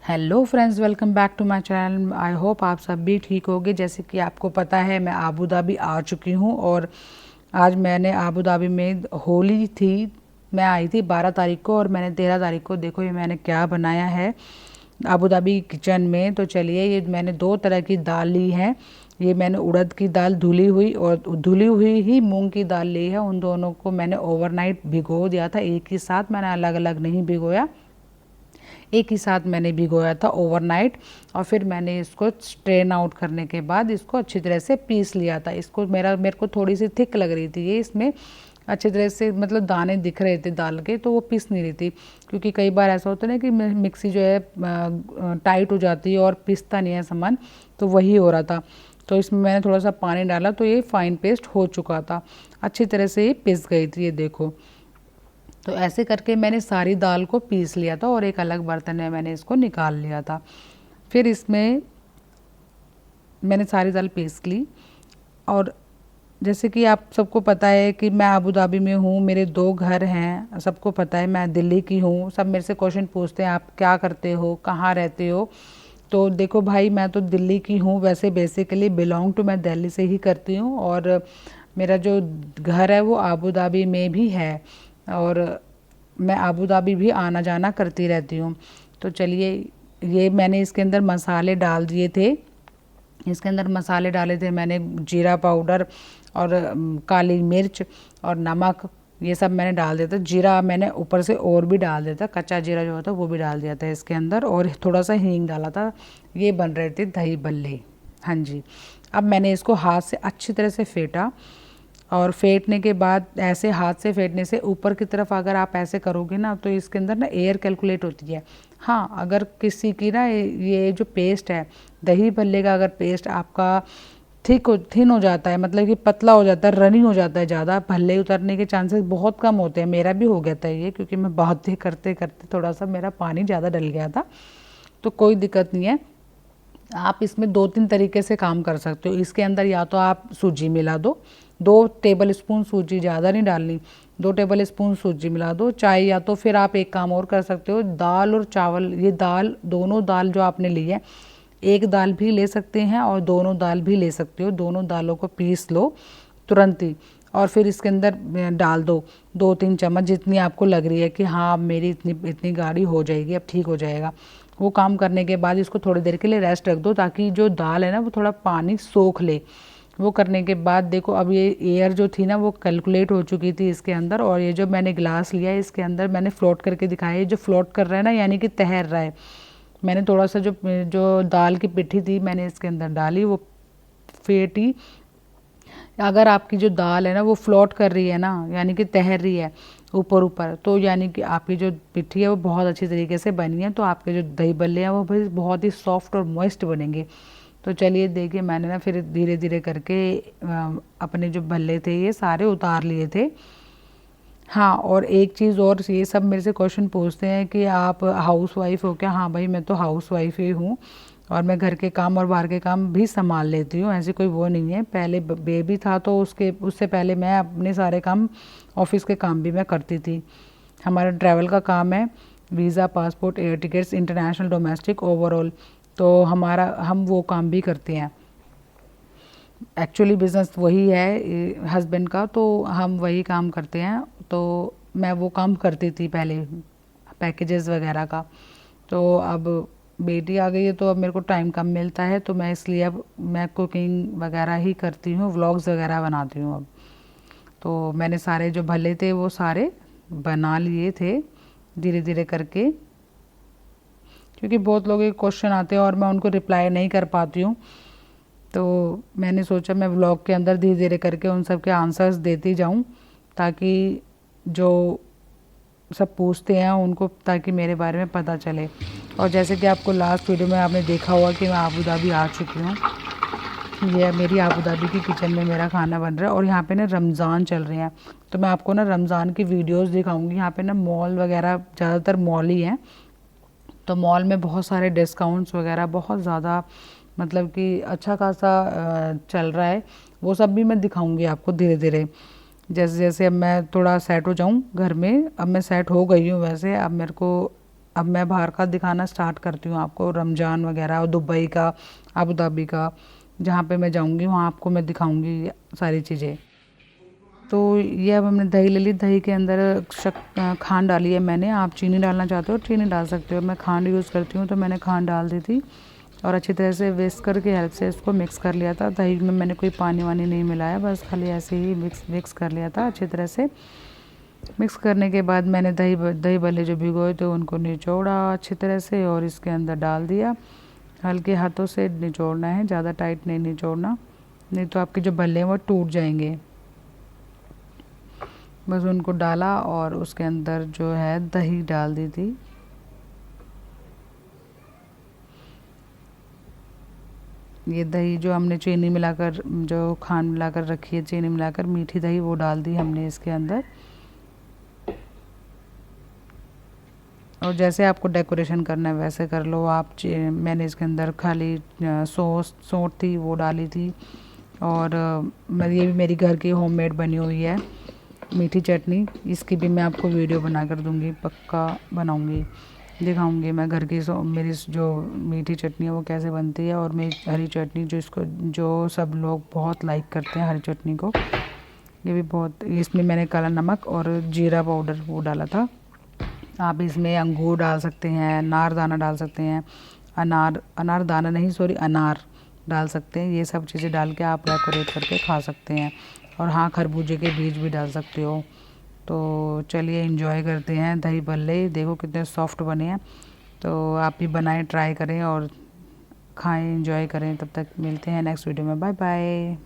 Hello friends, welcome back to my channel. I hope आप सब भी ठीक होगे। जैसे कि आपको पता है मैं आबू धाबी आ चुकी हूँ और आज मैंने आबू धाबी में होली थी। मैं आई थी 12 तारीख को और मैंने 13 तारीख को देखो ये मैंने क्या बनाया है आबू धाबी किचन में। तो चलिए, ये मैंने दो तरह की दाल ली है। ये मैंने उड़द की दाल धुली हुई और धुली हुई ही मूंग की दाल ली है। उन दोनों को मैंने ओवरनाइट भिगो दिया था, एक ही साथ, मैंने अलग अलग नहीं भिगोया, एक ही साथ मैंने भिगोया था ओवरनाइट। और फिर मैंने इसको स्ट्रेन आउट करने के बाद इसको अच्छी तरह से पीस लिया था। इसको मेरे को थोड़ी सी थिक लग रही थी ये, इसमें अच्छी तरह से मतलब दाने दिख रहे थे दाल के, तो वो पीस नहीं रही थी। क्योंकि कई बार ऐसा होता है ना कि मिक्सी जो है टाइट हो जाती है और पीसता नहीं है सामान, तो वही हो रहा था। तो इसमें मैंने थोड़ा सा पानी डाला तो ये फाइन पेस्ट हो चुका था, अच्छी तरह से ये पिस गई थी, ये देखो। तो ऐसे करके मैंने सारी दाल को पीस लिया था और एक अलग बर्तन में मैंने इसको निकाल लिया था। फिर इसमें मैंने सारी दाल पीस ली। और जैसे कि आप सबको पता है कि मैं आबू धाबी में हूँ, मेरे दो घर हैं, सबको पता है मैं दिल्ली की हूँ। सब मेरे से क्वेश्चन पूछते हैं आप क्या करते हो, कहाँ रहते हो। तो देखो भाई, मैं तो दिल्ली की हूँ, वैसे बेसिकली बिलोंग टू मैं दिल्ली से ही करती हूँ। और मेरा जो घर है वो आबू धाबी में भी है और मैं आबू धाबी भी आना जाना करती रहती हूँ। तो चलिए, ये मैंने इसके अंदर मसाले डाल दिए थे। इसके अंदर मसाले डाले थे मैंने, जीरा पाउडर और काली मिर्च और नमक, ये सब मैंने डाल दिया था। जीरा मैंने ऊपर से और भी डाल दिया था, कच्चा जीरा जो होता है वो भी डाल दिया था इसके अंदर, और थोड़ा सा हींग डाला था। ये बन रहे थे दही बल्ले। हाँ जी। अब मैंने इसको हाथ से अच्छी तरह से फेंटा, और फेंटने के बाद ऐसे हाथ से फेंटने से ऊपर की तरफ अगर आप ऐसे करोगे ना तो इसके अंदर ना एयर कैलकुलेट होती है। हाँ, अगर किसी की ना ये जो पेस्ट है दही भल्ले का, अगर पेस्ट आपका थिन हो जाता है, मतलब कि पतला हो जाता है, रनी हो जाता है, ज़्यादा भल्ले उतरने के चांसेस बहुत कम होते हैं। मेरा भी हो गया था ये, क्योंकि मैं बहुत ही करते करते थोड़ा सा मेरा पानी ज़्यादा डल गया था। तो कोई दिक्कत नहीं है, आप इसमें दो तीन तरीके से काम कर सकते हो। इसके अंदर या तो आप सूजी मिला दो, 2 टेबल स्पून सूजी, ज़्यादा नहीं डालनी, 2 टेबल स्पून सूजी मिला दो चाहे। या तो फिर आप एक काम और कर सकते हो, दाल और चावल, ये दाल, दोनों दाल जो आपने ली है, एक दाल भी ले सकते हैं और दोनों दाल भी ले सकते हो। दोनों दालों को पीस लो तुरंत ही, और फिर इसके अंदर डाल दो 2-3 चम्मच, जितनी आपको लग रही है कि हाँ मेरी इतनी इतनी गाढ़ी हो जाएगी, अब ठीक हो जाएगा। वो काम करने के बाद इसको थोड़ी देर के लिए रेस्ट रख दो, ताकि जो दाल है ना वो थोड़ा पानी सोख ले। वो करने के बाद देखो, अब ये एयर जो थी ना वो कैलकुलेट हो चुकी थी इसके अंदर। और ये जो मैंने गिलास लिया है इसके अंदर मैंने फ्लोट करके दिखाया है। जो फ्लोट कर रहा है ना, यानी कि तैर रहा है। मैंने थोड़ा सा जो जो दाल की पिट्ठी थी मैंने इसके अंदर डाली, वो फेंटी। अगर आपकी जो दाल है ना वो फ्लोट कर रही है ना, यानी कि तैर रही है ऊपर ऊपर, तो यानी कि आपकी जो पिट्ठी है वो बहुत अच्छी तरीके से बनी है। तो आपके जो दही बल्ले हैं वो भी बहुत ही सॉफ्ट और मॉइस्ट बनेंगे। तो चलिए देखिए, मैंने ना फिर धीरे धीरे करके अपने जो भल्ले थे ये सारे उतार लिए थे। हाँ, और एक चीज़ और, ये सब मेरे से क्वेश्चन पूछते हैं कि आप हाउस वाइफ हो क्या। हाँ भाई, मैं तो हाउस वाइफ ही हूँ और मैं घर के काम और बाहर के काम भी संभाल लेती हूँ, ऐसी कोई वो नहीं है। पहले बेबी था तो उससे पहले मैं अपने सारे काम, ऑफिस के काम भी मैं करती थी। हमारा ट्रैवल का काम है, visa, passport, air tickets, international, domestic, overall, तो हम वो काम भी करते हैं। एक्चुअली बिज़नेस वही है हस्बैंड का, तो हम वही काम करते हैं। तो मैं वो काम करती थी पहले, पैकेजेस वगैरह का। तो अब बेटी आ गई है तो अब मेरे को टाइम कम मिलता है, तो मैं इसलिए अब मैं कुकिंग वगैरह ही करती हूँ, व्लॉग्स वगैरह बनाती हूँ अब। तो मैंने सारे जो भले थे वो सारे बना लिए थे धीरे धीरे करके, क्योंकि बहुत लोग के क्वेश्चन आते हैं और मैं उनको रिप्लाई नहीं कर पाती हूँ। तो मैंने सोचा मैं व्लॉग के अंदर धीरे धीरे करके उन सब के आंसर्स देती जाऊँ, ताकि जो सब पूछते हैं उनको, ताकि मेरे बारे में पता चले। और जैसे कि आपको लास्ट वीडियो में आपने देखा होगा कि मैं आबू धाबी आ चुकी हूँ। ये मेरी आबू धाबी की किचन में मेरा खाना बन रहा है और यहाँ पे ना रमज़ान चल रहे हैं, तो मैं आपको ना रमज़ान की वीडियोस दिखाऊंगी। यहाँ पे ना मॉल वगैरह, ज़्यादातर मॉल ही हैं, तो मॉल में बहुत सारे डिस्काउंट्स वगैरह बहुत ज़्यादा, मतलब कि अच्छा खासा चल रहा है। वो सब भी मैं दिखाऊंगी आपको धीरे धीरे, जैसे जैसे अब मैं थोड़ा सेट हो जाऊं घर में। अब मैं सेट हो गई हूँ वैसे, अब मेरे को अब मैं बाहर का दिखाना स्टार्ट करती हूँ आपको, रमज़ान वगैरह और दुबई का, अबू धाबी का, जहाँ पे मैं जाऊँगी वहाँ आपको मैं दिखाऊँगी ये सारी चीज़ें। तो ये अब हमने दही ले ली, दही के अंदर खांड डाली है मैंने। आप चीनी डालना चाहते हो चीनी डाल सकते हो, मैं खांड यूज़ करती हूँ तो मैंने खांड डाल दी थी और अच्छी तरह से विस्कर की हेल्प से इसको मिक्स कर लिया था। दही में मैंने कोई पानी वानी नहीं मिलाया, बस खाली ऐसे ही मिक्स कर लिया था अच्छी तरह से। मिक्स करने के बाद मैंने दही भल्ले जो भिगोए थे उनको निचोड़ा अच्छी तरह से और इसके अंदर डाल दिया। हल्के हाथों से निचोड़ना है, ज़्यादा टाइट नहीं निचोड़ना, नहीं तो आपके जो भल्ले हैं वो टूट जाएंगे। बस उनको डाला और उसके अंदर जो है दही डाल दी थी। ये दही जो हमने चीनी मिलाकर, जो खांड मिलाकर रखी है, चीनी मिलाकर मीठी दही, वो डाल दी हमने इसके अंदर। और जैसे आपको डेकोरेशन करना है वैसे कर लो आप। मैंने इसके अंदर खाली सौंठ थी वो डाली थी और ये भी मेरी घर की होममेड बनी हुई है मीठी चटनी। इसकी भी मैं आपको वीडियो बना कर दूँगी, पक्का बनाऊँगी, दिखाऊँगी मैं घर की मेरी जो मीठी चटनी है वो कैसे बनती है। और मेरी हरी चटनी जो सब लोग बहुत लाइक करते हैं हरी चटनी को, ये भी बहुत। इसमें मैंने काला नमक और जीरा पाउडर वो डाला था। आप इसमें अंगूर डाल सकते हैं, अनार दाना डाल सकते हैं, अनार दाना नहीं सॉरी अनार डाल सकते हैं। ये सब चीज़ें डाल के आप डेकोरेट करके खा सकते हैं। और हाँ, खरबूजे के बीज भी डाल सकते हो। तो चलिए एंजॉय करते हैं दही भल्ले, देखो कितने सॉफ्ट बने हैं। तो आप भी बनाएं, ट्राई करें और खाएं, एंजॉय करें। तब तक मिलते हैं नेक्स्ट वीडियो में, बाय बाय।